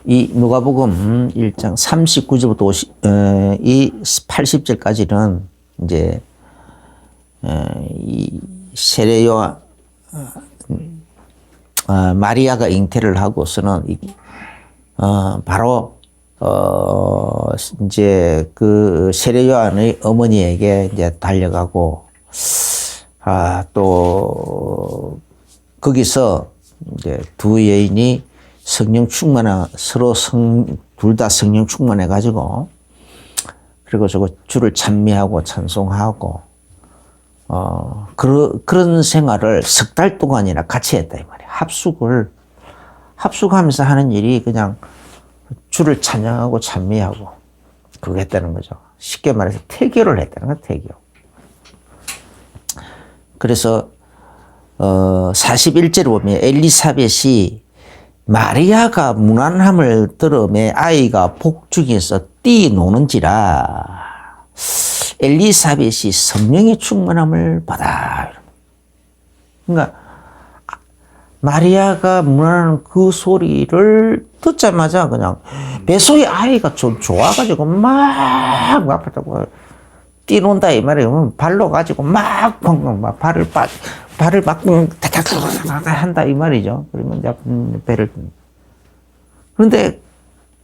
이 누가복음 1장 39절부터 80절까지는 이제 이 세례 요한 마리아가 잉태를 하고서는 바로 이제 그 세례 요한의 어머니에게 이제 달려가고 또 거기서 이제 두 여인이 성령 충만한 서로 둘 다 성령 충만해 가지고 그리고 저거 주를 찬미하고 찬송하고 그런 생활을 석 달 동안이나 같이 했다 이 말이야. 합숙하면서 하는 일이 그냥 주를 찬양하고 찬미하고 그거 했다는 거죠. 쉽게 말해서 태교를 했다는 거야, 태교. 그래서 41절에 보면 엘리사벳이 마리아가 무난함을 들음에 아이가 복중에서 뛰노는지라 엘리사벳이 성령의 충만함을 받아. 그러니까 마리아가 무난한 그 소리를 듣자마자 그냥 뱃속에 아이가 좀 좋아가지고 막 뛰논다 이 말이에요. 발로 가지고 막 발을 막 한다 이 말이죠. 그러면 이제 배를. 그런데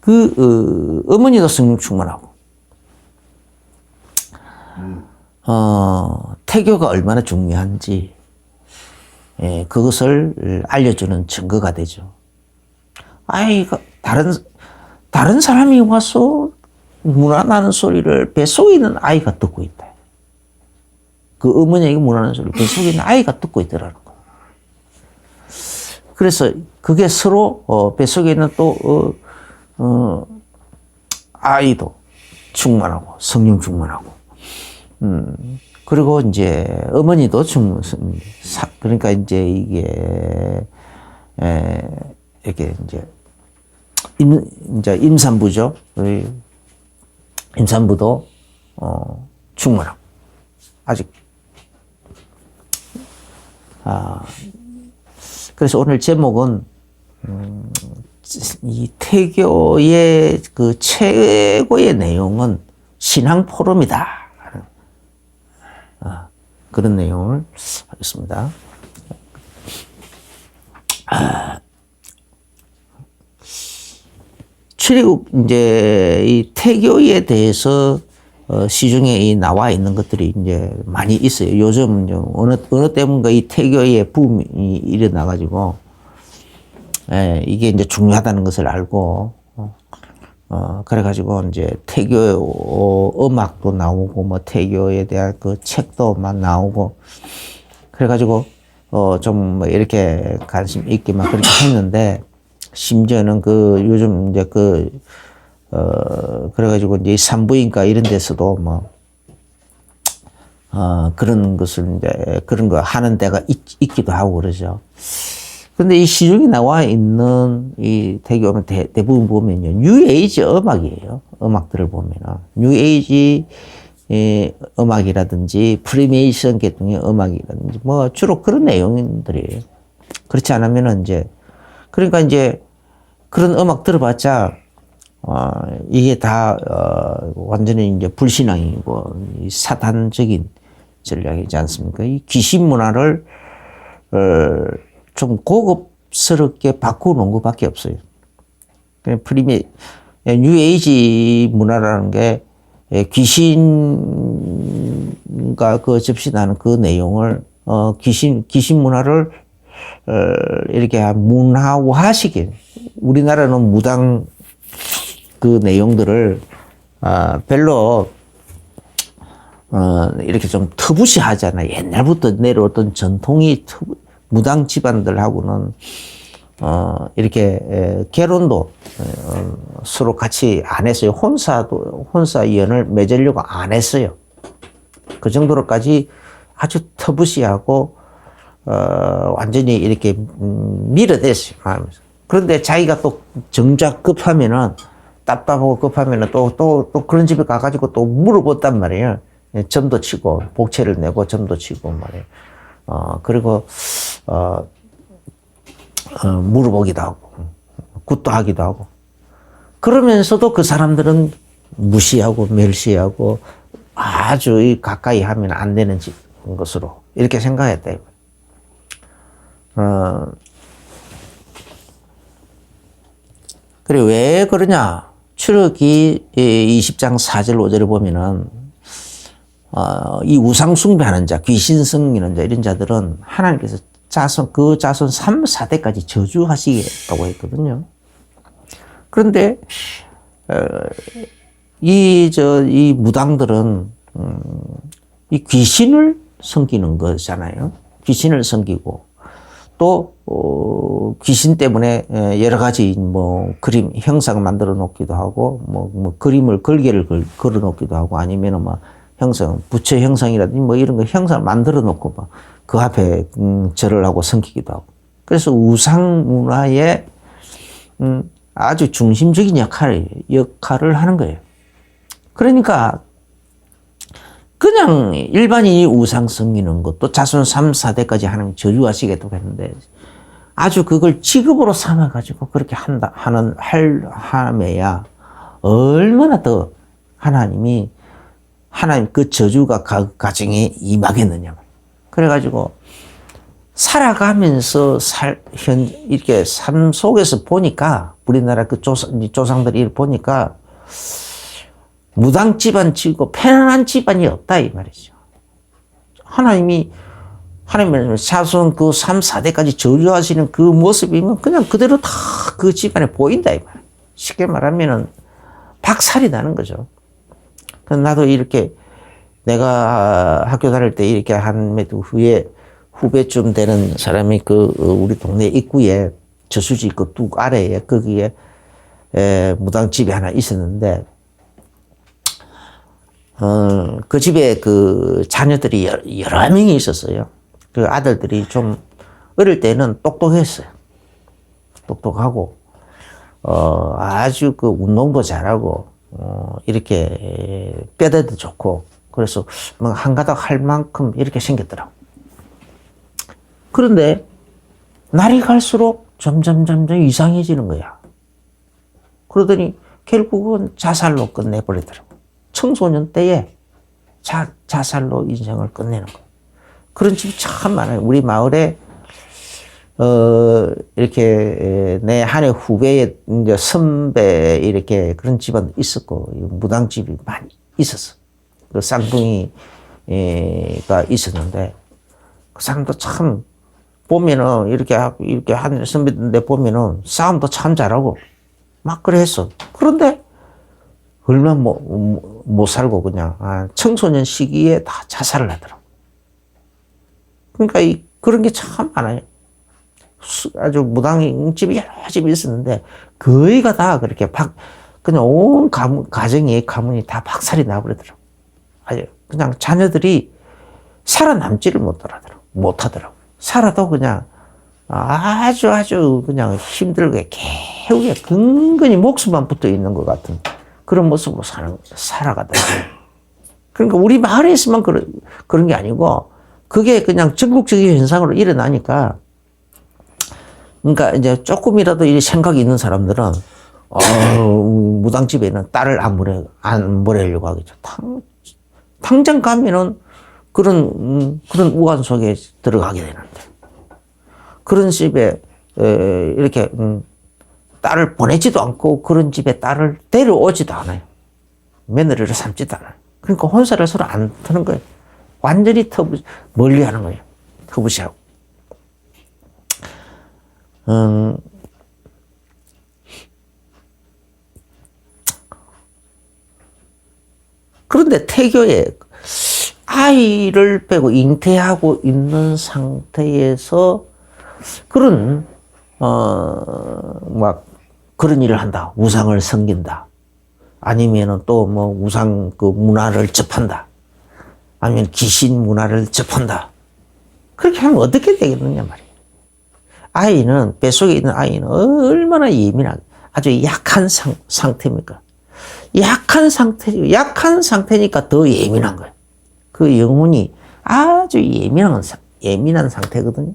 그 어머니도 성령 충만하고 태교가 얼마나 중요한지 그것을 알려주는 증거가 되죠. 아이가 다른 사람이 와서 무난하는 소리를 뱃속에 있는 아이가 듣고 있다. 그 어머니에게 무난한 소리를 뱃속에 있는 아이가 듣고 있더라는 거. 그래서 그게 서로 뱃속에 있는 또 아이도 충만하고 성령 충만하고 그리고 이제 어머니도 그러니까 이제 이게 이렇게 이제 임산부죠. 임산부도 충만하고 아직 그래서 오늘 제목은 이 태교의 그 최고의 내용은 신앙 포럼이다. 그런 내용을 하겠습니다. 출애굽 이제 이 태교에 대해서 시중에 나와 있는 것들이 이제 많이 있어요. 요즘 어느 때문가 이 태교의 붐이 일어나 가지고 이게 이제 중요하다는 것을 알고 그래 가지고 이제 태교 음악도 나오고 뭐 태교에 대한 그 책도 막 나오고 그래 가지고 좀 뭐 이렇게 관심 있게 막 그렇게 했는데 심지어는 그 요즘 이제 그래가지고 이제 산부인과 이런 데서도 뭐, 그런 것을 이제 그런 거 하는 데가 있기도 하고 그러죠. 근데 이 시중에 나와 있는 이 대교는 대부분 보면요. 뉴에이지 음악이에요. 음악들을 보면은. 뉴에이지 음악이라든지 프리메이션 계통의 음악이라든지 뭐 주로 그런 내용들이에요. 그렇지 않으면은 이제 그러니까 이제 그런 음악 들어봤자 이게 다 완전히 이제 불신앙이고 사탄적인 전략이지 않습니까? 이 귀신 문화를 좀 고급스럽게 바꾸는 것밖에 없어요. 뉴에이지 문화라는 게 귀신과 그 접신하는 그 내용을 귀신 문화를 이렇게 문화화시킨 우리나라는 무당 그 내용들을 별로 이렇게 좀 터부시하잖아요. 옛날부터 내려오던 전통이 무당 집안들하고는 이렇게 결혼도 서로 같이 안 했어요. 혼사연을 맺으려고 안 했어요. 그 정도로까지 아주 터부시하고 완전히 이렇게 밀어댔어요. 그런데 자기가 또 정작 급하면은 답답하고 급하면은 또 그런 집에 가가지고 또 물어봤단 말이에요. 점도 치고 복채를 내고 점도 치고 말이에요. 그리고 물어보기도 하고 굿도 하기도 하고. 그러면서도 그 사람들은 무시하고 멸시하고 아주 가까이 하면 안 되는 것으로 이렇게 생각했다. 그래, 왜 그러냐? 출애굽기 20장 4절 5절을 보면은, 이 우상숭배하는 자, 귀신 섬기는 자, 이런 자들은 하나님께서 그 자손 3, 4대까지 저주하시겠다고 했거든요. 그런데, 이 무당들은, 이 귀신을 섬기는 거잖아요. 귀신을 섬기고, 또, 귀신 때문에 여러 가지 그림, 형상을 만들어 놓기도 하고, 그림을, 걸개를 걸어 놓기도 하고, 아니면은 부처 형상이라든지 이런 거 형상을 만들어 놓고 그 앞에 절을 하고 섬기기도 하고. 그래서 우상 문화의 아주 중심적인 역할을 하는 거예요. 그러니까, 그냥 일반인이 우상 섬기는 것도 자손 3, 4대까지 하나님 저주하시겠다고 했는데 아주 그걸 직업으로 삼아가지고 그렇게 함에야 얼마나 더 하나님 그 저주가 그 가정에 임하겠느냐. 그래가지고 살아가면서 이렇게 삶 속에서 보니까 우리나라 그 조상들이 보니까 무당 집안 치고 편안한 집안이 없다 이 말이죠. 하나님의 자손 그 3, 4대까지 저주하시는 그 모습이면 그냥 그대로 다 그 집안에 보인다 이 말. 쉽게 말하면은 박살이 나는 거죠. 그래서 나도 이렇게 내가 학교 다닐 때 이렇게 한 몇 후배쯤 되는 사람이 우리 동네 입구에 저수지 그 뚝 아래에 거기에 무당집이 하나 있었는데 그 집에 그 자녀들이 여러 명이 있었어요. 그 아들들이 좀 어릴 때는 똑똑했어요. 똑똑하고, 아주 그 운동도 잘하고, 이렇게 뼈대도 좋고, 그래서 한가닥 할 만큼 이렇게 생겼더라고. 그런데 날이 갈수록 점점 이상해지는 거야. 그러더니 결국은 자살로 끝내버리더라고. 청소년 때에 자살로 인생을 끝내는 거. 그런 집이 참 많아요. 우리 마을에, 이렇게, 내 한 해 후배의 이제 선배, 이렇게 그런 집안도 있었고, 무당집이 많이 있었어. 그 쌍둥이가 있었는데, 그 사람도 참, 보면은, 이렇게 한 선배인데 보면은, 싸움도 참 잘하고, 막 그래 했어. 그런데, 얼마 못 살고 그냥 청소년 시기에 다 자살을 하더라고. 그러니까 그런 게 참 많아요. 아주 무당집이 여러 집이 있었는데 거의가 다 그렇게 그냥 온 가정이 가문이 다 박살이 나버리더라고. 아주 그냥 자녀들이 살아남지를 못하더라고. 살아도 그냥 아주 그냥 힘들게 개우게 근근히 목숨만 붙어 있는 것 같은 그런 모습으로 살아가더라고요. 그러니까 우리 마을에서만 그런 게 아니고, 그게 그냥 전국적인 현상으로 일어나니까, 그러니까 이제 조금이라도 이 생각이 있는 사람들은, 무당집에는 딸을 안 보내려고 하겠죠. 당장 가면은 그런 우한 속에 들어가게 되는데, 그런 집에, 이렇게, 딸을 보내지도 않고 그런 집에 딸을 데려오지도 않아요. 며느리를 삼지도 않아요. 그러니까 혼사를 서로 안 트는 거예요. 완전히 멀리 하는 거예요. 터부시하고. 그런데 태교에 아이를 빼고 잉태하고 있는 상태에서 그런 그런 일을 한다. 우상을 섬긴다. 아니면은 또 우상 그 문화를 접한다. 아니면 귀신 문화를 접한다. 그렇게 하면 어떻게 되겠느냐 말이에요. 아이는, 뱃속에 있는 아이는 얼마나 아주 약한 상태입니까? 약한 상태니까 더 예민한 거예요. 그 영혼이 아주 예민한 상태거든요.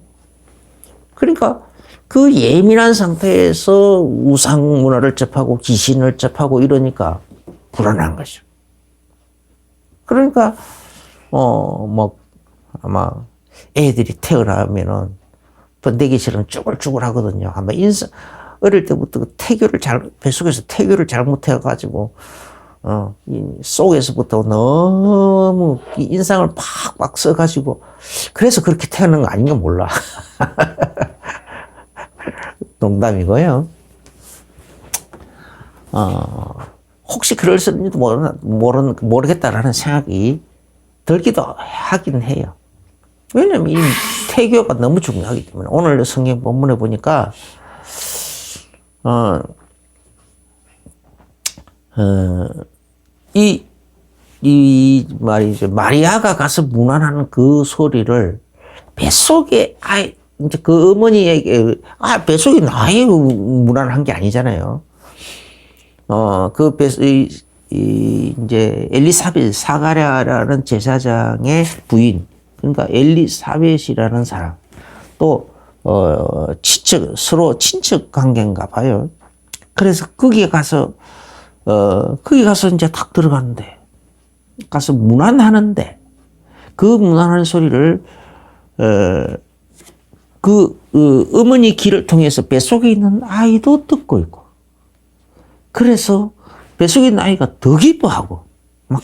그러니까 그 예민한 상태에서 우상 문화를 접하고 귀신을 접하고 이러니까 불안한 거죠. 그러니까 뭐 아마 애들이 태어나면은 번데기처럼 쭈글쭈글 하거든요. 아마 어릴 때부터 뱃속에서 태교를 잘못해가지고 이 속에서부터 너무 이 인상을 팍팍 써가지고 그래서 그렇게 태어난 거 아닌가 몰라. 농담이고요. 혹시 그럴 수는지도 모르겠다라는 생각이 들기도 하긴 해요. 왜냐면 이 태교가 너무 중요하기 때문에. 오늘 성경 본문에 보니까 이 말이죠. 마리아가 가서 문안하는 그 소리를 뱃속에 이제 그 어머니에게 뱃속에 나에 문안한 게 아니잖아요. 이제 엘리사벳 사가랴라는 제사장의 부인, 그러니까 엘리사벳이라는 사람, 또 서로 친척 관계인가 봐요. 그래서 거기에 가서 이제 탁 들어갔는데, 가서 문안하는데, 그 문안하는 소리를, 어머니 귀를 통해서 뱃속에 있는 아이도 듣고 있고, 그래서 뱃속에 있는 아이가 더 기뻐하고, 막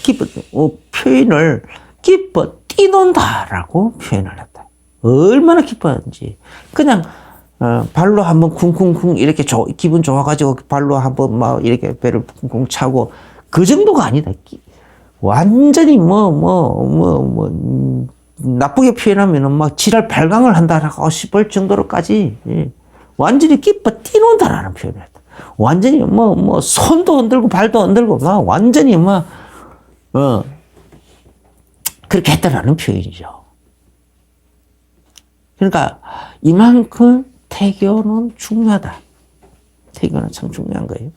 표현을 기뻐 뛰논다라고 표현을 했다. 얼마나 기뻐하는지. 그냥, 발로 한번 쿵쿵쿵 이렇게 기분 좋아가지고 발로 한번 막 이렇게 배를 쿵쿵 차고 그 정도가 아니다. 완전히 나쁘게 표현하면은 막 지랄 발광을 한다라고 싶을 정도로까지 완전히 기뻐 뛰논다라는 표현을 했다. 완전히 손도 흔들고 발도 흔들고 막 완전히 그렇게 했다라는 표현이죠. 그러니까 이만큼 태교는 중요하다. 태교는 참 중요한 거예요.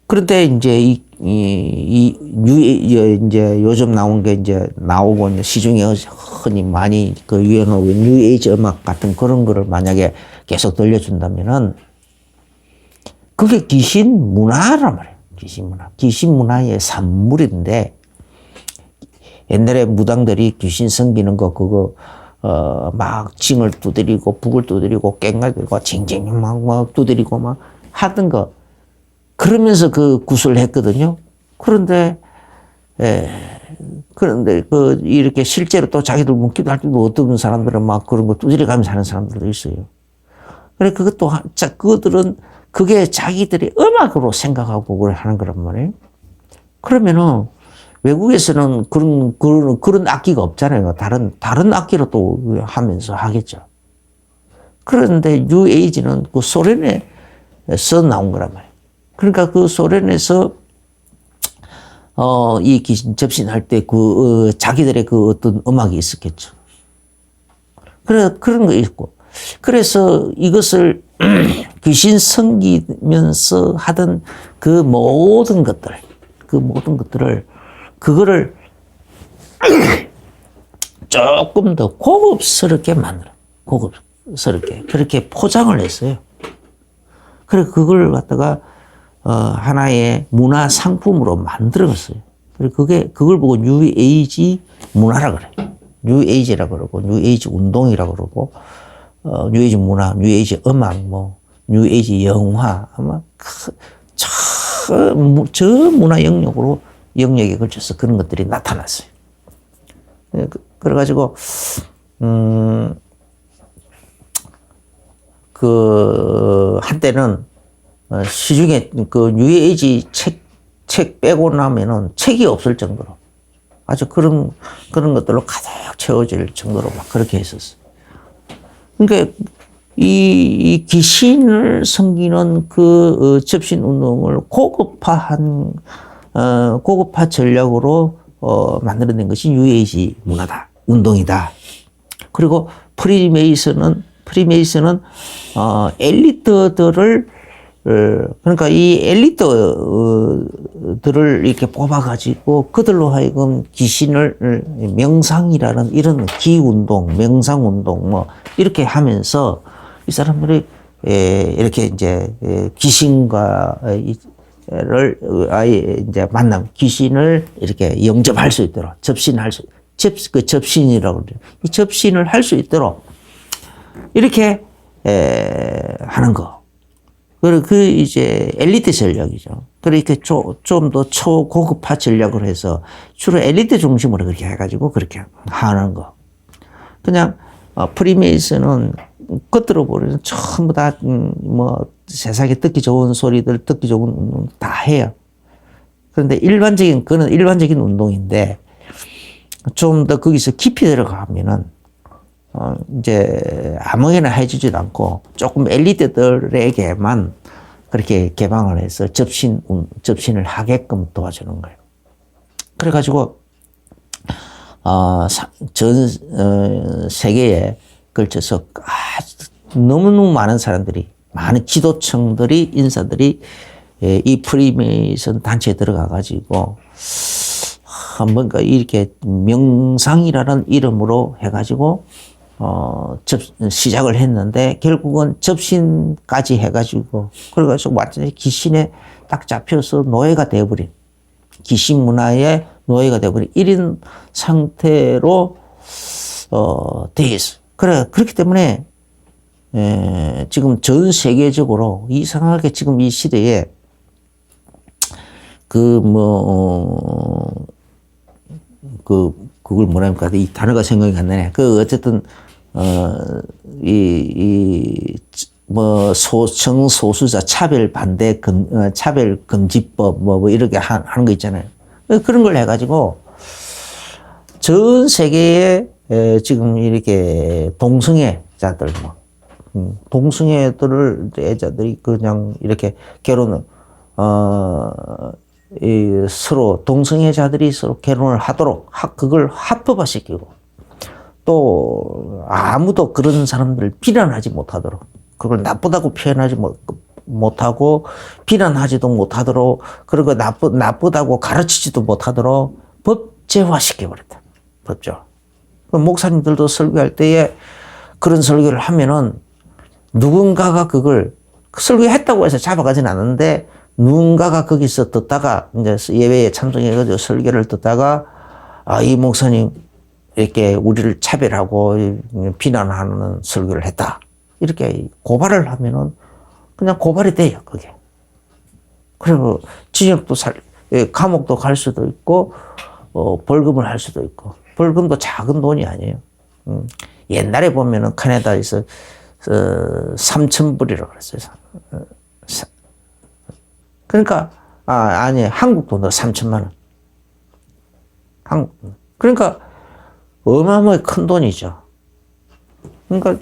그런데 이제 이제 요즘 나온 게 이제 나오고 이제 시중에 흔히 많이 그 유행하고 뉴에이지 음악 같은 그런 거를 만약에 계속 들려준다면은 그게 귀신 문화란 말이에요. 귀신 문화의 산물인데 옛날에 무당들이 귀신 섬기는 거 그거 막 징을 두드리고 북을 두드리고 깽갈 들고 징징 막 두드리고 막 하던 거 그러면서 그 구슬을 했거든요. 그런데 이렇게 실제로 또 자기들 묻기도 할 때도 어떤 사람들은 막 그런 거 두드려 가면서 하는 사람들도 있어요. 그래 그것들은 그게 자기들이 음악으로 생각하고 그걸 하는 거란 말이에요. 그러면은 외국에서는 그런 악기가 없잖아요. 다른 악기로 또 하면서 하겠죠. 그런데 뉴에이지는 그 소련에서 나온 거란 말이에요. 그러니까 그 소련에서 이 귀신 접신할 때 자기들의 그 어떤 음악이 있었겠죠. 그런 거 있고. 그래서 이것을 귀신 섬기면서 하던 그 모든 것들을 그거를 조금 더 고급스럽게 고급스럽게 그렇게 포장을 했어요. 그래 그걸 갖다가 하나의 문화 상품으로 만들었어요. 그래 그걸 보고 뉴에이지 문화라 그래요. 뉴에이지라 그러고 뉴에이지 운동이라 그러고 뉴에이지 문화, 뉴에이지 음악, 뉴에이지 영화 아마 저 문화 영역에 걸쳐서 그런 것들이 나타났어요. 그래가지고 한때는 시중에 그 뉴에이지 책 빼고 나면은 책이 없을 정도로 아주 그런 것들로 가득 채워질 정도로 막 그렇게 했었어요. 그러니까 이 귀신을 섬기는 그 접신 운동을 고급화 전략으로 만들어낸 것이 뉴에이지 문화다, 운동이다. 그리고 프리메이슨은 엘리트들을 그러니까 이 엘리트들을 이렇게 뽑아가지고 그들로 하여금 귀신을 명상이라는 이런 기운동, 명상운동 뭐 이렇게 하면서 이 사람들이 이렇게 이제 귀신과 아예 이제 만남 귀신을 이렇게 영접할 수 있도록 접신할 수 그 접신이라고 그래요. 이 접신을 할 수 있도록 이렇게 하는 거. 그 이제 엘리트 전략이죠. 그렇게 좀 더 초고급화 전략을 해서 주로 엘리트 중심으로 그렇게 해가지고 그렇게 하는 거. 그냥 프리메이슨은 겉으로 보면 전부 다 뭐 세상에 듣기 좋은 소리들, 듣기 좋은 운동 다 해요. 그런데 그는 일반적인 운동인데 좀 더 거기서 깊이 들어가면은 이제 아무에나 해주지도 않고 조금 엘리트들에게만 그렇게 개방을 해서 접신을 하게끔 도와주는 거예요. 그래가지고 전 세계에 걸쳐서 너무너무 많은 사람들이, 많은 지도층들이, 인사들이 이 프리메이슨 단체에 들어가가지고 뭔가 이렇게 명상이라는 이름으로 해가지고 시작을 했는데 결국은 접신까지 해가지고 그래가지고 완전히 귀신에 딱 잡혀서 노예가 되어버린, 귀신 문화의 노예가 되어버린 이런 상태로 돼 있어. 그렇기 때문에 지금 전 세계적으로 이상하게 지금 이 시대에 그걸 뭐랍니까? 이 단어가 생각이 안 나네. 어쨌든, 소수자 차별 반대, 차별 금지법, 이렇게 하는 거 있잖아요. 그런 걸 해가지고, 전 세계에, 지금 이렇게 동성애자들, 애자들이 그냥 이렇게 결혼을, 서로 동성애자들이 서로 결혼을 하도록 그걸 합법화시키고 또 아무도 그런 사람들을 비난하지 못하도록 그걸 나쁘다고 표현하지 못하고 비난하지도 못하도록 그리고 나쁘다고 가르치지도 못하도록 법제화시켜버렸다. 법제화. 목사님들도 설교할 때에 그런 설교를 하면은 누군가가 그걸 설교했다고 해서 잡아가진 않는데 누군가가 거기서 듣다가 이제 예배에 참석해가지고 설교를 듣다가 이 목사님 이렇게 우리를 차별하고 비난하는 설교를 했다. 이렇게 고발을 하면은 그냥 고발이 돼요, 그게. 그리고 징역도 감옥도 갈 수도 있고 벌금을 할 수도 있고 벌금도 작은 돈이 아니에요. 옛날에 보면은 캐나다에서 3,000불이라고 그랬어요. 그러니까, 아니, 한국 돈으로 3천만 원. 그러니까, 어마어마하게 큰 돈이죠. 그러니까,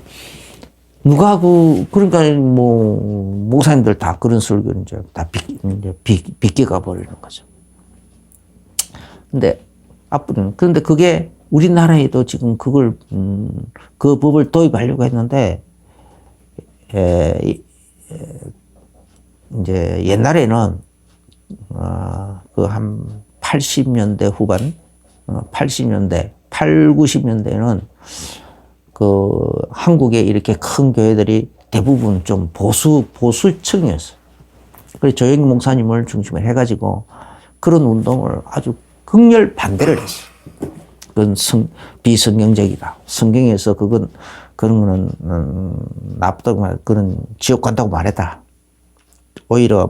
그러니까, 목사님들 다 그런 설교는 이제 다 비껴가 버리는 거죠. 그런데 그게 우리나라에도 지금 그 법을 도입하려고 했는데, 이제 옛날에는 한 80년대 후반, 80년대, 90년대에는 한국에 이렇게 큰 교회들이 대부분 좀 보수층이었어요. 그래서 조영기 목사님을 중심으로 해가지고 그런 운동을 아주 극렬 반대를 했어요. 그건 비성경적이다. 성경에서 그런 거는 나쁘다고 그런 지옥 간다고 말했다. 오히려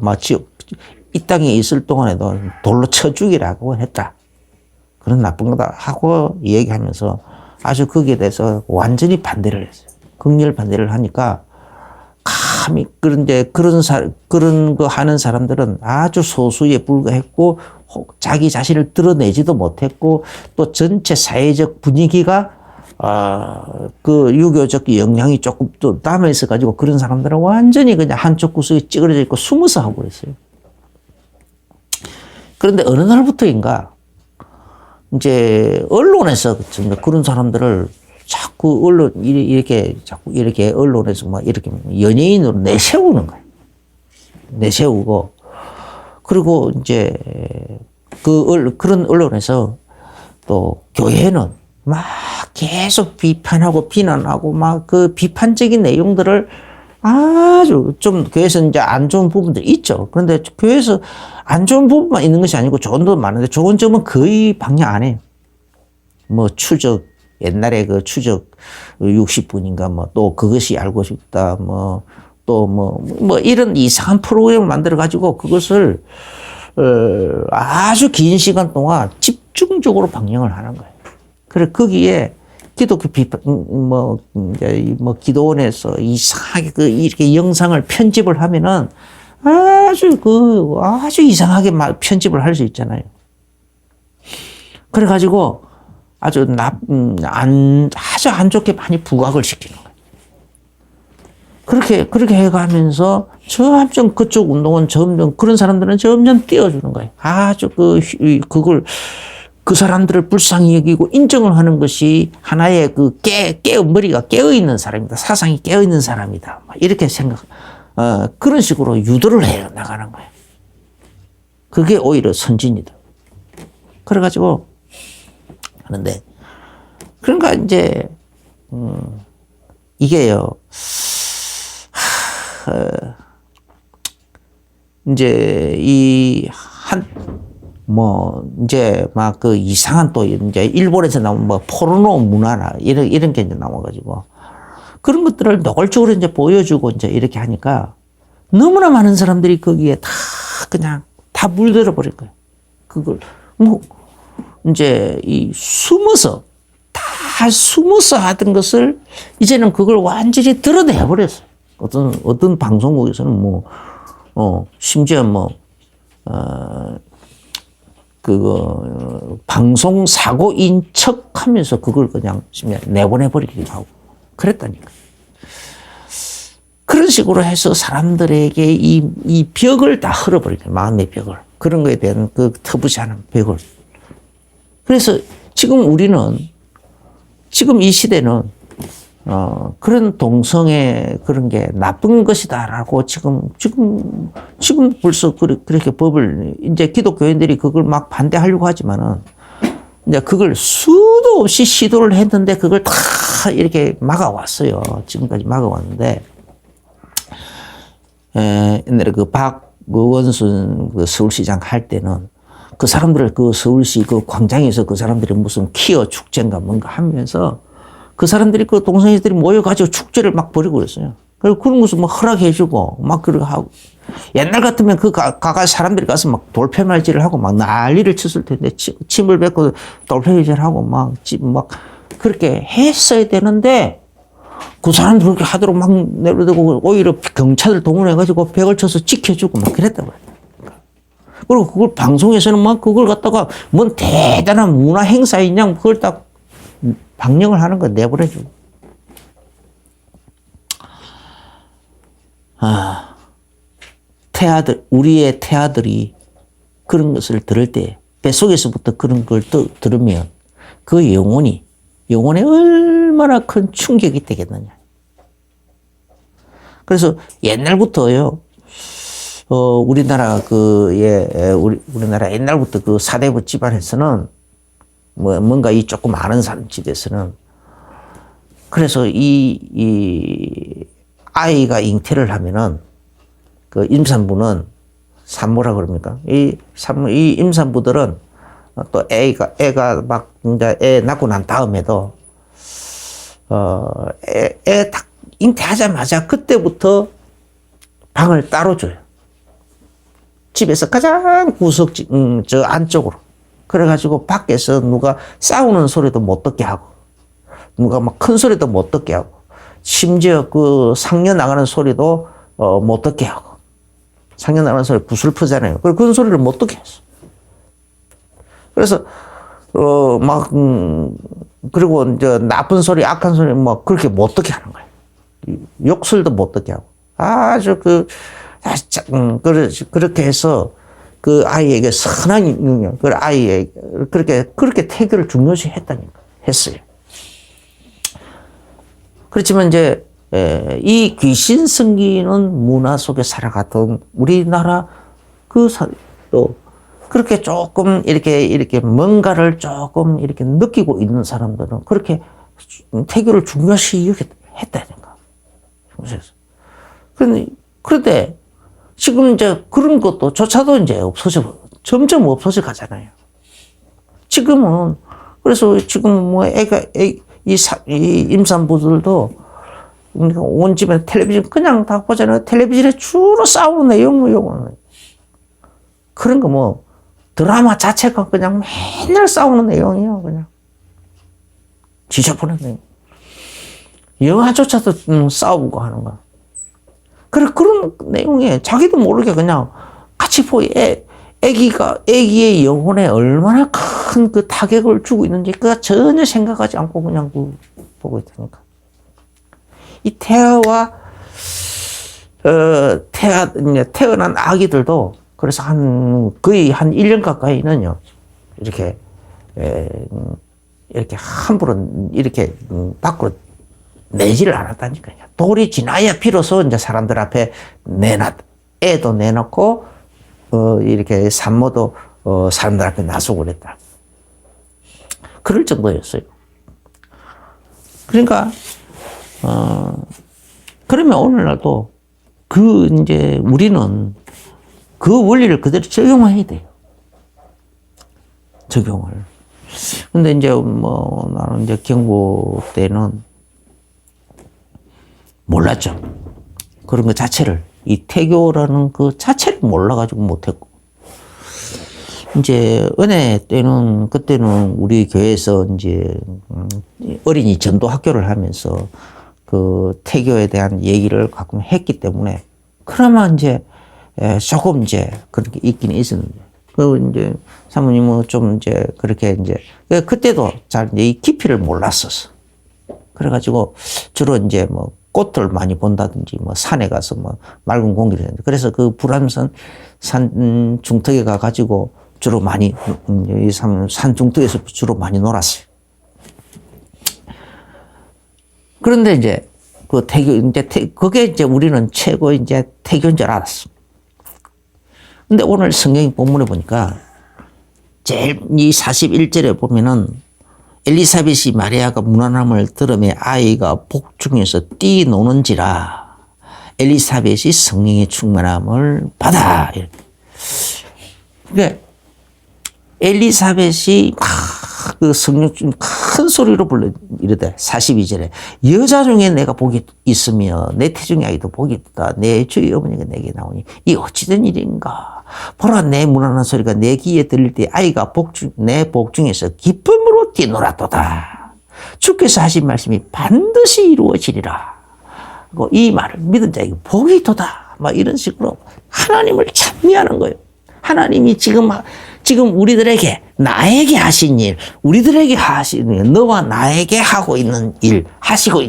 이 땅에 있을 동안에도 돌로 쳐 죽이라고 했다. 그런 나쁜 거다 하고 얘기하면서 아주 거기에 대해서 완전히 반대를 했어요. 극렬 반대를 하니까 감히 그런 거 하는 사람들은 아주 소수에 불과했고 자기 자신을 드러내지도 못했고 또 전체 사회적 분위기가 유교적 영향이 조금 또 남아 있어가지고 그런 사람들은 완전히 그냥 한쪽 구석에 찌그러져 있고 숨어서 하고 그랬어요. 그런데 어느 날부터인가 이제 언론에서 그런 사람들을 자꾸 자꾸 이렇게 언론에서 막 이렇게 연예인으로 내세우는 거예요. 내세우고, 그리고 이제 그런 언론에서 또 교회는 막 계속 비판하고 비난하고 막 그 비판적인 내용들을 아주 좀 교회에서 이제 안 좋은 부분들이 있죠. 그런데 교회에서 안 좋은 부분만 있는 것이 아니고 좋은 점도 많은데 좋은 점은 거의 방해 안 해요. 뭐 추적, 옛날에 그 추적 60분인가 뭐 또 그것이 알고 싶다 뭐 또 뭐 이런 이상한 프로그램을 만들어 가지고 그것을 아주 긴 시간 동안 집중적으로 방영을 하는 거예요. 그래 거기에 기독교 비판 이제 기도원에서 이상하게 이렇게 영상을 편집을 하면은 아주 이상하게 편집을 할 수 있잖아요. 그래 가지고 아주 안 좋게 많이 부각을 시키는 거예요. 그렇게 해가면서 점점 그쪽 운동은 점점 그런 사람들은 점점 띄워주는 거예요. 아주 그 사람들을 불쌍히 여기고 인정을 하는 것이 하나의 머리가 깨어있는 사람이다. 사상이 깨어있는 사람이다. 이렇게 그런 식으로 유도를 해 나가는 거예요. 그게 오히려 선진이다. 그래가지고 하는데, 그러니까 이제, 이게요, 이제 이제 막 이상한 또 이제 일본에서 나온 포르노 문화나 이런 게 이제 나와가지고 그런 것들을 노골적으로 이제 보여주고 이제 이렇게 하니까 너무나 많은 사람들이 거기에 그냥 다 물들어 버릴 거예요. 그걸 이제 숨어서 하던 것을 이제는 그걸 완전히 드러내 버렸어요. 어떤 방송국에서는 심지어 방송 사고인 척 하면서 그걸 그냥 내보내버리기도 하고 그랬다니까. 그런 식으로 해서 사람들에게 이 벽을 다 헐어버리게, 마음의 벽을. 그런 거에 대한 터부지 않은 벽을. 그래서 지금 이 시대는 그런 동성애 그런 게 나쁜 것이다라고 지금 벌써 그렇게 법을 이제 기독교인들이 그걸 막 반대하려고 하지만은 이제 그걸 수도 없이 시도를 했는데 그걸 다 이렇게 막아왔어요. 지금까지 막아왔는데, 옛날에 박원순 서울시장 할 때는 그 사람들을 서울시 광장에서 그 사람들이 무슨 퀴어 축제인가 뭔가 하면서 그 사람들이 동성애들이 모여가지고 축제를 막 벌이고 그랬어요. 그리고 그런 것을 허락해주고 막 그러고 하고. 옛날 같으면 사람들이 가서 막 돌폐말질을 하고 막 난리를 쳤을 텐데, 침을 뱉고 돌폐말질을 하고 막 그렇게 했어야 되는데, 그 사람들 그렇게 하도록 막 내버려두고 오히려 경찰을 동원해가지고 벽을 쳐서 지켜주고 막 그랬다고요. 그리고 그걸 방송에서는 막 그걸 갖다가 뭔 대단한 문화 행사인 양 그걸 딱 방영을 하는 거 내보내주고. 우리의 태아들이 그런 것을 들을 때, 뱃속에서부터 그런 걸 들으면 그 영혼에 얼마나 큰 충격이 되겠느냐. 그래서 옛날부터요, 우리나라 우리나라 옛날부터 사대부 집안에서는 뭔가 조금 아는 사람 집에서는, 그래서 이 아이가 잉태를 하면은 임산부는 산모라 그럽니까? 이 임산부들은 또 애가 막 이제 애 낳고 난 다음에도 애 딱 잉태하자마자 그때부터 방을 따로 줘요. 집에서 가장 저 안쪽으로. 그래가지고 밖에서 누가 싸우는 소리도 못 듣게 하고, 누가 막 큰 소리도 못 듣게 하고, 심지어 상녀 나가는 소리도 못 듣게 하고. 상녀 나가는 소리 구슬프잖아요. 그런 소리를 못 듣게 했어. 그래서 그리고 이제 나쁜 소리, 악한 소리 그렇게 못 듣게 하는 거예요. 욕설도 못 듣게 하고. 아주 그렇게 해서 그 아이에게 선한 능력, 그 아이에게 그렇게 태교를 중요시 했어요. 그렇지만 이제 이 귀신 섬기는 문화 속에 살아갔던 우리나라 또 그렇게 조금 이렇게 뭔가를 조금 이렇게 느끼고 있는 사람들은 그렇게 태교를 중요시 했다니까. 그런데 지금 이제 그런 것도 조차도 이제 점점 없어져 가잖아요. 지금은, 그래서 지금 뭐 이 임산부들도 온 집에 텔레비전 그냥 다 보잖아요. 텔레비전에 주로 싸우는 내용은. 그런 거 뭐, 드라마 자체가 그냥 맨날 싸우는 내용이에요, 그냥. 지저분한 내용. 영화조차도 싸우고 하는 거. 그런 내용에 자기도 모르게 그냥 같이 애기의 영혼에 얼마나 큰 그 타격을 주고 있는지 그가 전혀 생각하지 않고 그냥 보고 있다니까. 이 태어난 아기들도 그래서 거의 한 1년 가까이는요, 이렇게 함부로 이렇게 밖으로 내지를 않았다니까요. 돌이 지나야 비로소 이제 사람들 앞에 애도 내놓고, 이렇게 산모도, 사람들 앞에 나서고 그랬다. 그럴 정도였어요. 그러니까, 그러면 오늘날도 우리는 그 원리를 그대로 적용해야 돼요. 적용을. 근데 이제 나는 이제 경고 때는 몰랐죠. 그런 거 자체를, 이 태교라는 그 자체를 몰라가지고 못했고. 이제 은혜 때는, 그때는 우리 교회에서 이제 어린이 전도 학교를 하면서 그 태교에 대한 얘기를 가끔 했기 때문에, 그나마 이제 조금 이제 그런 게 있긴 있었는데, 이제 사모님은 좀 이제 그렇게 이제, 그때도 잘 이제 이 깊이를 몰랐었어. 그래가지고 주로 이제 뭐 꽃을 많이 본다든지 뭐 산에 가서 뭐 맑은 공기를 했는데, 그래서 그 불암산 산 중턱에 가가지고 주로 많이, 산 중턱에서 주로 많이 놀았어요. 그런데 이제 그 태교, 그게 이제 우리는 최고 이제 태교인 줄 알았어. 근데 오늘 성경 본문에 보니까 제일 이 41절에 보면은 엘리사벳이 마리아가 무난함을 들으며 아이가 복중에서 뛰노는지라 엘리사벳이 성령의 충만함을 받아. 그러니까 엘리사벳이 그 성령 큰 소리로 불러 이르되 42절에 여자 중에 내가 복이 있으며 내 태중의 아이도 복이 있다. 내 주의 어머니가 내게 나오니 이 어찌된 일인가. 보라 내 무난한 소리가 내 귀에 들릴 때 아이가 내 복중에서 기쁨으로 뛰놀았도다. 주께서 하신 말씀이 반드시 이루어지리라. 이 말을 믿은 자에게 복이 있도다. 막 이런 식으로 하나님을 찬미하는 거예요. 하나님이 지금 우리들에게 나에게 하신 일, 우리들에게 하신 일, 너와 나에게 하고 있는 일, 하시고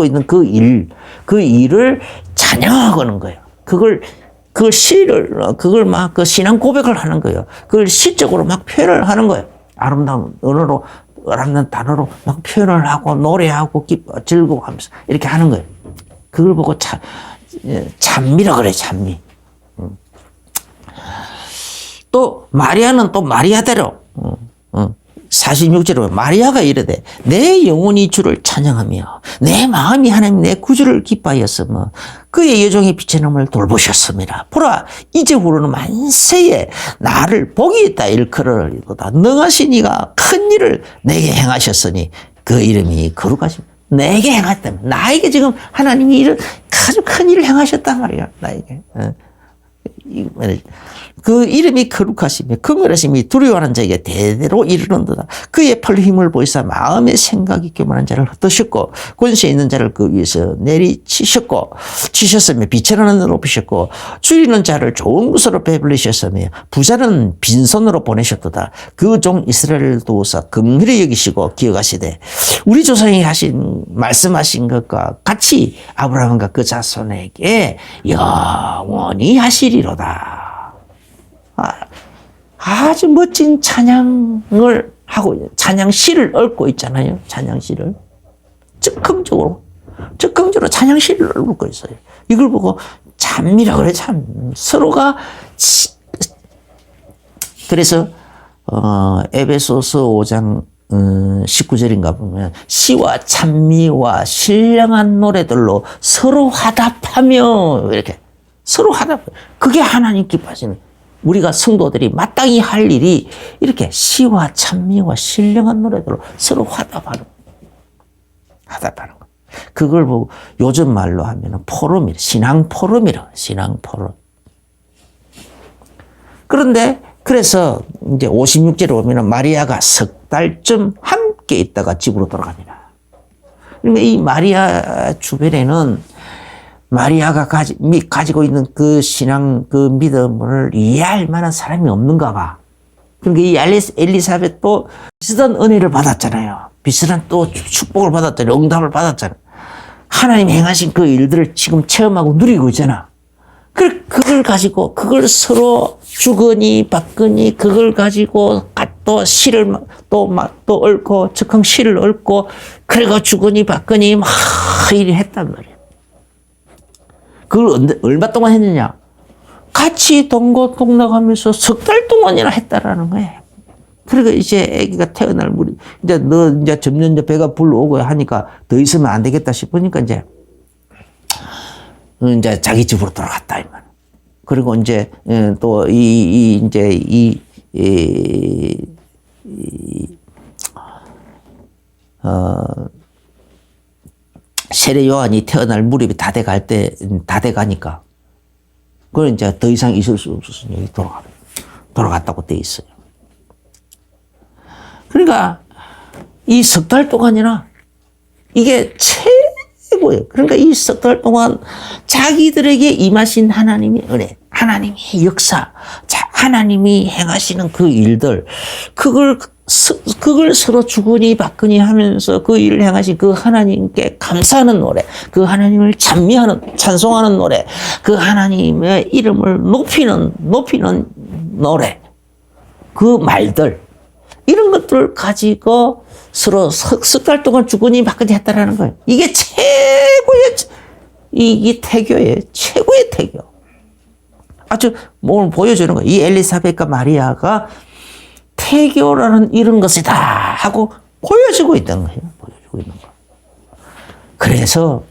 있는 그 일을 찬양하는 거예요. 그걸 막 그 신앙 고백을 하는 거예요. 그걸 시적으로 막 표현을 하는 거예요. 아름다운 언어로, 아름다운 단어로 막 표현을 하고 노래하고 즐거워하면서 이렇게 하는 거예요. 그걸 보고 찬미라 그래, 찬미. 또 마리아는 또 마리아대로 46절에 마리아가 이르되 내 영혼이 주를 찬양하며 내 마음이 하나님 내 구주를 기뻐하였으며 그의 여종의 비천함을 돌보셨습니다. 보라 이제후로는 만세에 나를 복이 있다 일컬으리로다. 능하신 이가 큰 일을 내게 행하셨으니 그 이름이 거룩하십니다. 내게 행하셨다면 나에게 지금 하나님이 아주 큰 일을 행하셨단 말이야. 나에게. 그 이름이 거룩하시며 긍휼하심이 두려워하는 자에게 대대로 이르는도다. 그의 팔로 힘을 보이사 마음의 생각이 교만한 자를 흩으셨고 권세 있는 자를 그 위에서 치셨으며 비천하는 자를 높이셨고 줄이는 자를 좋은 것으로 배불리셨으며 부자는 빈손으로 보내셨도다. 그 종 이스라엘을 도우사 긍휼히 여기시고 기억하시되 우리 조상이 말씀하신 것과 같이 아브라함과 그 자손에게 영원히 하시리로다. 아주 멋진 찬양을 하고 찬양시를 읊고 있잖아요. 찬양시를 즉흥적으로 적극적으로 찬양시를 읊고 있어요. 이걸 보고 찬미라 그래, 참. 서로가, 그래서, 에베소서 5장 19절인가 보면 시와 찬미와 신령한 노래들로 서로 화답하며 이렇게 서로 화답. 그게 하나님 기뻐하시는 우리가 성도들이 마땅히 할 일이 이렇게 시와 찬미와 신령한 노래들로 서로 화답하는 거. 그걸 보고 요즘 말로 하면은 포럼이래. 신앙 포럼이라. 신앙 포럼. 그런데 그래서 이제 56절에 보면은 마리아가 석 달쯤 함께 있다가 집으로 돌아갑니다. 그러니까 이 마리아 주변에는 마리아가 가지고 있는 그 신앙, 그 믿음을 이해할 만한 사람이 없는가 봐. 그러니까 이 엘리사벳도 비슷한 은혜를 받았잖아요. 비슷한 또 축복을 받았잖아요. 응답을 받았잖아요. 하나님 행하신 그 일들을 지금 체험하고 누리고 있잖아. 그걸 가지고, 그걸 서로 주거니 받거니, 그걸 가지고 또 시를 또 얽고, 즉흥 시를 얽고, 그래가 주거니 받거니 막 일을 했단 말이야. 그걸 얼마 동안 했느냐? 같이 동고동락하면서 석 달 동안이나 했다라는 거예요. 그러니까 이제 아기가 태어날 무리, 이제 너 이제 점점 배가 불러오고 하니까 더 있으면 안 되겠다 싶으니까 이제 자기 집으로 돌아갔다, 이 말. 그리고 이제 또 세례 요한이 태어날 무렵이 다 돼가니까 그걸 이제 더 이상 있을 수 없어서 여기 돌아갔다고 돼 있어요. 그러니까 이 석 달 동안이나 이게 최고예요. 그러니까 이 석 달 동안 자기들에게 임하신 하나님의 은혜, 하나님의 역사, 하나님이 행하시는 그 일들, 그걸 서로 주거니 받거니 하면서 그 일을 행하신 그 하나님께 감사하는 노래, 그 하나님을 찬송하는 노래, 그 하나님의 이름을 높이는 노래, 그 말들, 이런 것들을 가지고 서로 석 달 동안 주거니 받거니 했다라는 거예요. 이게 이게 태교예요. 최고의 태교. 아주 오늘 보여주는 거예요. 이 엘리사벳과 마리아가 태교라는 이런 것이다 하고 보여주고 있는 거예요. 보여주고 있는 거. 그래서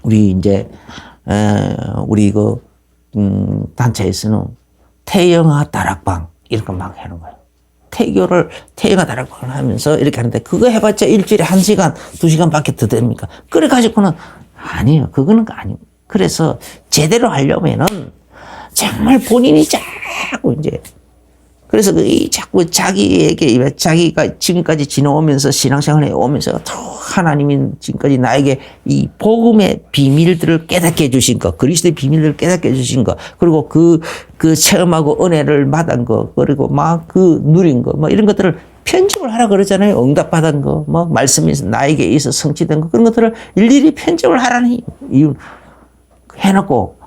우리 이제 우리 단체에서는 태영아 다락방 이런 거 막 하는 거예요. 태영아 다락방을 하면서 이렇게 하는데 그거 해봤자 일주일에 1시간, 2시간밖에 더 됩니까? 그래 가지고는 아니에요. 그거는 아니에요. 그래서 제대로 하려면은 정말 본인이 자꾸 이제 그래서 자꾸 자기가 지금까지 지나오면서 신앙생활을 해오면서 또 하나님이 지금까지 나에게 이 복음의 비밀들을 깨닫게 해주신 것, 그리스도의 비밀들을 깨닫게 해주신 것, 그리고 그 체험하고 은혜를 받은 것, 그리고 막 그 누린 것, 뭐 이런 것들을 편집을 하라 그러잖아요. 응답받은 거, 뭐 말씀이 나에게 있어 성취된 거, 그런 것들을 일일이 편집을 하라는 이유 해놓고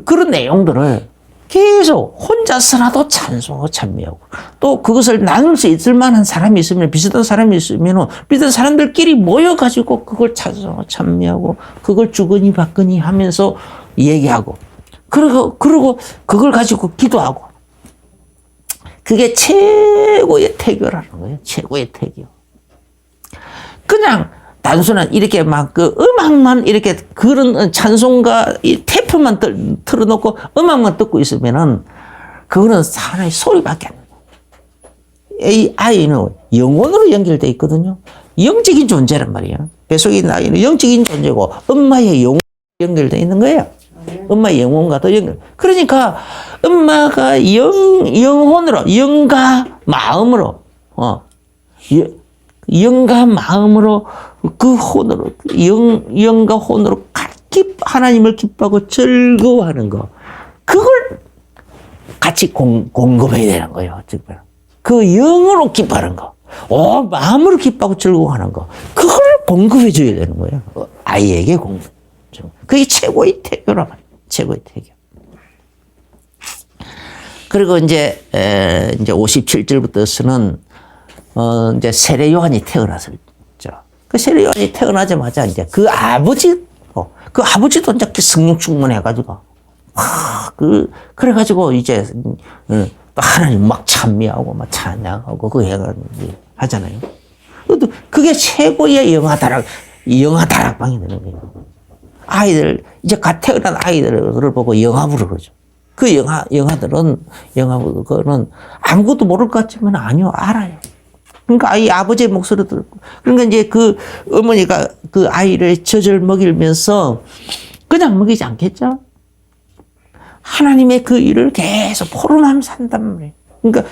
그런 내용들을 계속 혼자서라도 찬송하고 찬미하고 또 그것을 나눌 수 있을 만한 사람이 있으면 비슷한 사람이 있으면 비슷한 사람들끼리 모여가지고 그걸 찬송하고 찬미하고 그걸 주거니 받거니 하면서 얘기하고 그리고 그걸 가지고 기도하고 그게 최고의 태교라는 거예요. 최고의 태교. 그냥 단순한 이렇게 막 그 음악만 이렇게 그런 찬송가 이 테이프만 틀어놓고 음악만 듣고 있으면은 그거는 하나의 소리밖에 안 나요. 이 아이는 영혼으로 연결되어 있거든요. 영적인 존재란 말이에요. 뱃속에 있는 아이는 영적인 존재고 엄마의 영혼으로 연결되어 있는 거예요. 엄마의 영혼과도 연결. 그러니까 엄마가 영혼으로 영과 마음으로 영과 마음으로 그 혼으로 영과 혼으로 하나님을 기뻐하고 즐거워하는 거 그걸 같이 공급해야 되는 거예요. 그 영으로 기뻐하는 거, 마음으로 기뻐하고 즐거워하는 거 그걸 공급해 줘야 되는 거예요. 아이에게 공급. 그게 최고의 태교란 말이에요. 최고의 태교. 그리고 이제 57절부터서는 이제 세례 요한이 태어났었죠. 그 솔로몬이 태어나자마자 이제 그 아버지도 이제 성령 충만해가지고, 그래가지고 이제, 또 하나님 막 찬미하고 막 찬양하고 그 하잖아요. 그게 최고의 영화다락방이 되는 거예요. 아이들, 이제 갓 태어난 아이들을 보고 영화부를 그러죠. 그 영화들은 아무것도 모를 것 같지만 아니요, 알아요. 그러니까 이 아버지의 목소리를 듣고. 그러니까 이제 그 어머니가 그 아이를 젖을 먹이면서 그냥 먹이지 않겠죠? 하나님의 그 일을 계속 포럼하면서 산단 말이에요. 그러니까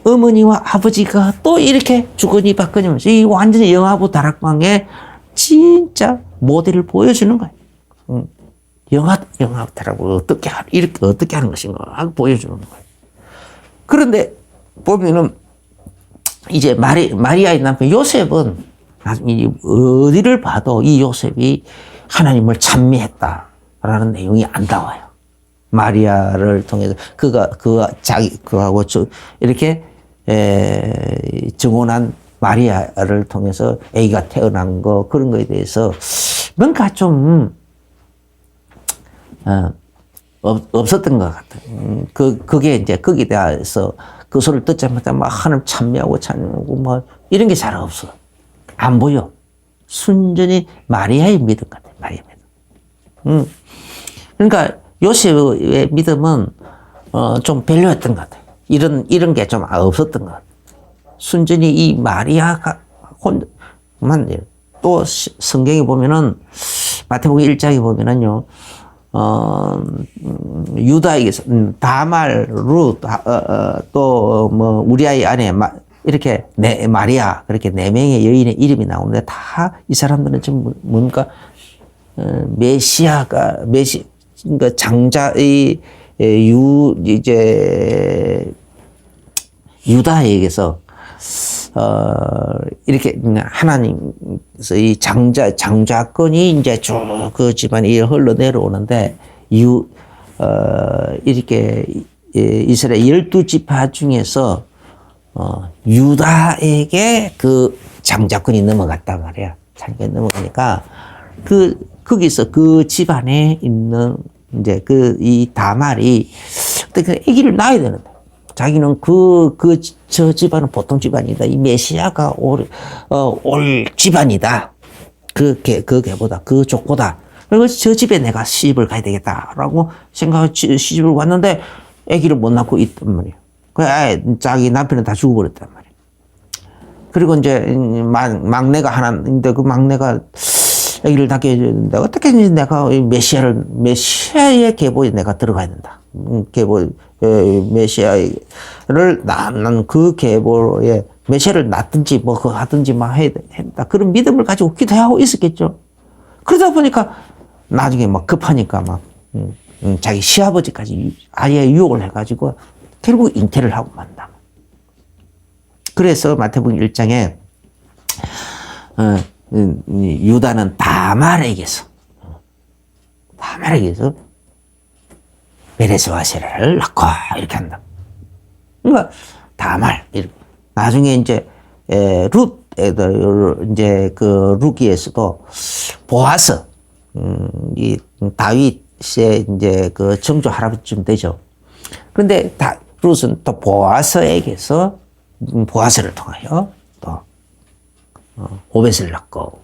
어머니와 아버지가 또 이렇게 주거니 받거니면서 이 완전히 영화부 다락방의 진짜 모델을 보여주는 거예요. 영화부터라고 어떻게 하는 것인가 하고 보여주는 거예요. 그런데 보면은 이제 마리아의 남편 요셉은 나중에 어디를 봐도 이 요셉이 하나님을 찬미했다라는 내용이 안 나와요. 마리아를 통해서 그하고 이렇게 증언한 마리아를 통해서 아기가 태어난 거 그런 거에 대해서 뭔가 좀 없었던 것 같아요. 그게 이제 거기에 대해서 그 소리를 듣자마자 막 하나님 찬미하고 막 이런 게 잘 없어. 안 보여. 순전히 마리아의 믿음 같아. 마리아의 믿음. 그러니까 요셉의 믿음은 좀 별로였던 것 같아. 이런 게 좀 없었던 것 같아. 순전히 이 마리아가 혼자만 또 성경에 보면은 마태복음 1장에 보면은요. 유다에게서 다말, 룻, 또 뭐 우리아의 아내 이렇게 마리아 그렇게 4명의 여인의 이름이 나오는데 다 이 사람들은 지금 뭔가 그러니까 장자의 유다에게서 이렇게 하나님께서 이 장자권이 이제 쭉 그 집안이 흘러내려오는데 이렇게 이스라엘 12지파 중에서 유다에게 그 장자권이 넘어갔단 말이야. 장자권이 넘어가니까 거기서 그 집안에 있는 이제 이 다말이 아기를 낳아야 되는데 자기는 저 집안은 보통 집안이다. 이 메시아가 올 집안이다. 그 개보다, 그 족보다. 그리고 저 집에 내가 시집을 가야 되겠다라고 생각하고 시집을 갔는데 아기를 못 낳고 있단 말이에요. 자기 남편은 다 죽어버렸단 말이에요. 그리고 이제 막내가 하나 있는데 그 막내가 아기를 낳게 해줬는데 어떻게 내가 메시아의 계보에 내가 들어가야 된다. 메시아를 낳는 그 계보에 메시아를 낳든지 뭐 그거 하든지 막 해야 된다. 그런 믿음을 가지고 기도하고 있었겠죠. 그러다 보니까 나중에 막 급하니까 막 자기 시아버지까지 아예 유혹을 해가지고 결국 잉태를 하고 만다. 그래서 마태복음 1장에 유다는 다말에게서 베레스와 세라를 낳고 이렇게 한다. 그러니까 다말 이렇게. 나중에 이제 룻 애들 이제 그 루기에서도 보아스 이 다윗의 이제 그 정조 할아버지쯤 되죠. 그런데 룻은 또 보아스에게서 보아스를 통하여 또 오벳을 낳고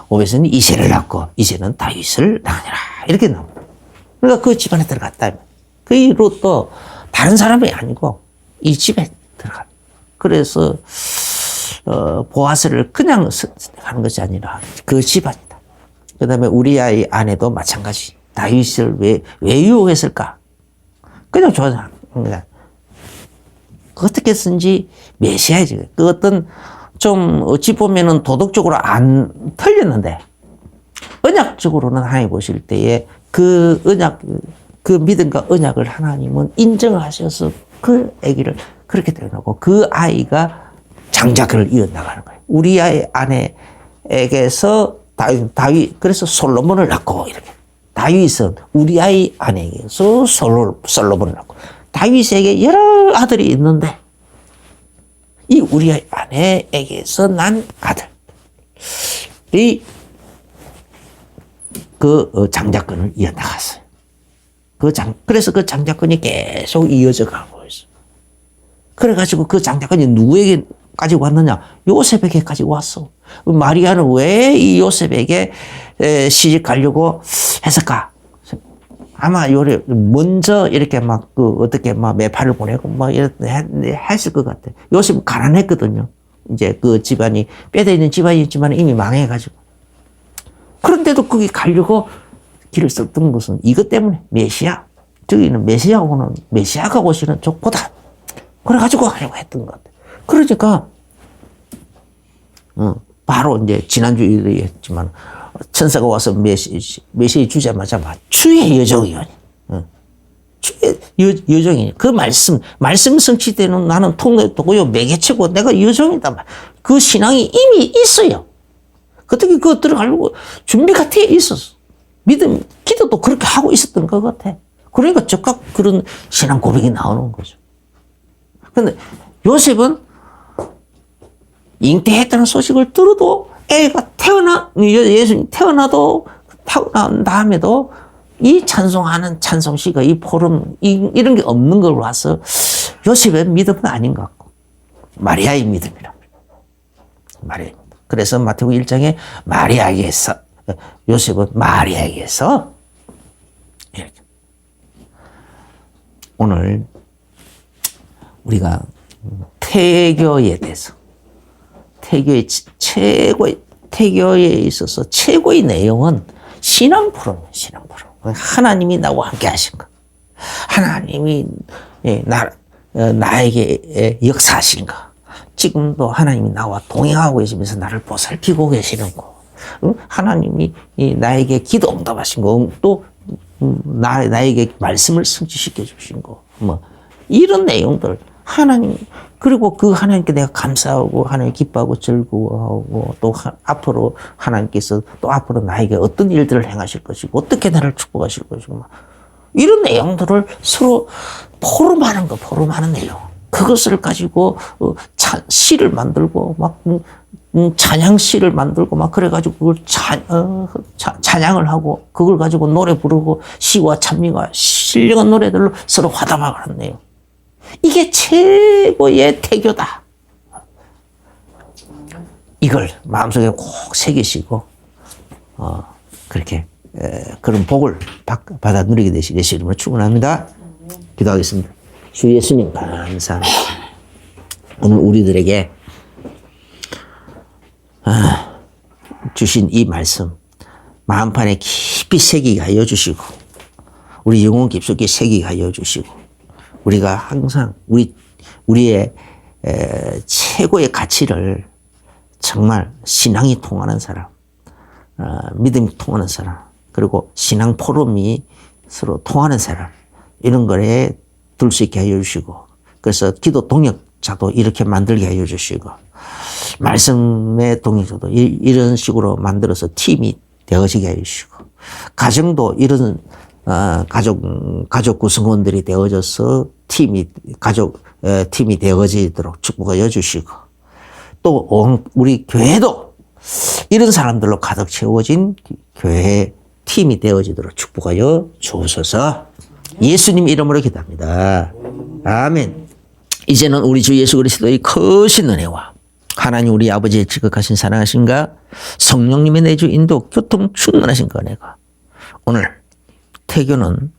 오벳은 이새를 낳고 이새는 다윗을 낳으니라 이렇게 나옵니다. 그러니까 그 집안에 들어갔다. 그 룻도 다른 사람이 아니고 이 집에 들어갔다. 그래서 보아스를 그냥 하는 것이 아니라 그 집안이다. 그 다음에 우리아의 아내도 마찬가지. 다윗을 왜 유혹했을까? 그냥 좋아하는 거야. 어떻게 쓴지 메시아지. 그 어떤 좀 어찌 보면은 도덕적으로 안 틀렸는데 언약적으로는 하나님 보실 때에 그 믿음과 언약을 하나님은 인정하셔서 그 아기를 그렇게 태어나고 그 아이가 장자권을 이어나가는 거예요. 우리아의 아내에게서 다윗 그래서 솔로몬을 낳고 이렇게 다윗은 우리아의 아내에게서 솔로몬을 낳고 다윗에게 여러 아들이 있는데 이 우리아의 아내에게서 난 아들 장자권을 이어나갔어요. 그래서 그 장자권이 계속 이어져 가고 있어요. 그래가지고 그 장자권이 누구에게 가지고 왔느냐? 요셉에게 가지고 왔어. 마리아는 왜 이 요셉에게 시집 가려고 했을까? 아마 먼저 이렇게 어떻게 매파를 보내고 했을 것 같아. 요셉은 가난했거든요. 이제 그 집안이, 뼈대 있는 집안이었지만 이미 망해가지고. 그런데도 거기 가려고 길을 썼던 것은 이것 때문에 메시아. 저기는 메시아가 오시는 족보다. 그래가지고 하려고 했던 것 같아. 그러니까, 바로 이제 지난주 얘기했지만, 천사가 와서 메시지 주자마자 주의 여종이요. 주의 여종이. 그 말씀 성취되는 나는 통로요, 매개체고 내가 여종이다. 그 신앙이 이미 있어요. 그때 그거 들어가려고 준비가 돼 있었어. 믿음, 기도도 그렇게 하고 있었던 것 같아. 그러니까 즉각 그런 신앙 고백이 나오는 거죠. 근데 요셉은 잉태했다는 소식을 들어도 애가 예수님 태어난 다음에도 이 찬송하는 찬송시가 이 포럼, 이런 게 없는 걸 봐서 요셉의 믿음은 아닌 것 같고, 마리아의 믿음이랍니다. 마리아. 그래서 마태복음 1장에 요셉은 마리아에게서 이렇게. 오늘 우리가 태교에 대해서, 태교에 있어서 최고의 내용은 신앙 프로입니다. 신앙 프로. 하나님이 나와 함께 하신 것. 하나님이 나에게 역사하신 것. 지금도 하나님이 나와 동행하고 계시면서 나를 보살피고 계시는 거. 하나님이 나에게 기도 응답하신 거. 또 나에게 말씀을 성취시켜 주신 거. 이런 내용들. 하나님, 그리고 그 하나님께 내가 감사하고 하나님 기뻐하고 즐거워하고 또 앞으로 하나님께서 또 앞으로 나에게 어떤 일들을 행하실 것이고 어떻게 나를 축복하실 것이고 이런 내용들을 서로 포럼하는 내용. 그것을 가지고 시를 만들고 찬양시를 만들고 그래가지고 그걸 찬양을 하고 그걸 가지고 노래 부르고 시와 찬미와 신령한 노래들로 서로 화답하는 내용. 이게 최고의 태교다. 이걸 마음속에 꼭 새기시고 그렇게 그런 복을 받아 누리게 되시길 예수 이름으로 축원합니다. 기도하겠습니다. 주 예수님 감사합니다. 오늘 우리들에게 주신 이 말씀 마음판에 깊이 새기게 하여 주시고 우리 영혼 깊숙이 새기게 하여 주시고 우리가 항상 우리의 최고의 가치를 정말 신앙이 통하는 사람, 믿음이 통하는 사람, 그리고 신앙 포럼이 서로 통하는 사람 이런 거에 둘 수 있게 하여 주시고 그래서 기도 동역자도 이렇게 만들게 하여 주시고 말씀의 동역자도 이런 식으로 만들어서 팀이 되어지게 하여 주시고 가정도 이런 가족 구성원들이 되어져서 팀이 되어지도록 축복하여 주시고 또 우리 교회도 이런 사람들로 가득 채워진 교회 팀이 되어지도록 축복하여 주옵소서. 예수님 이름으로 기도합니다. 아멘. 이제는 우리 주 예수 그리스도의 크신 은혜와 하나님 우리 아버지의 지극하신 사랑하신가 성령님의 내주 인도 교통 충만하신 은혜가 오늘 태교는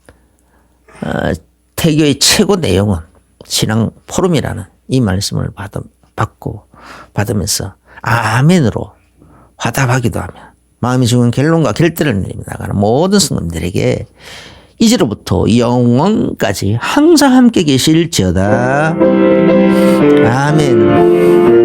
태교의 최고 내용은 신앙 포럼이라는 이 말씀을 받으면서 아멘으로 화답하기도 하며 마음이 죽은 결론과 결대를 내리며 나가는 모든 성도들에게 이제로부터 영원까지 항상 함께 계실지어다. 아멘.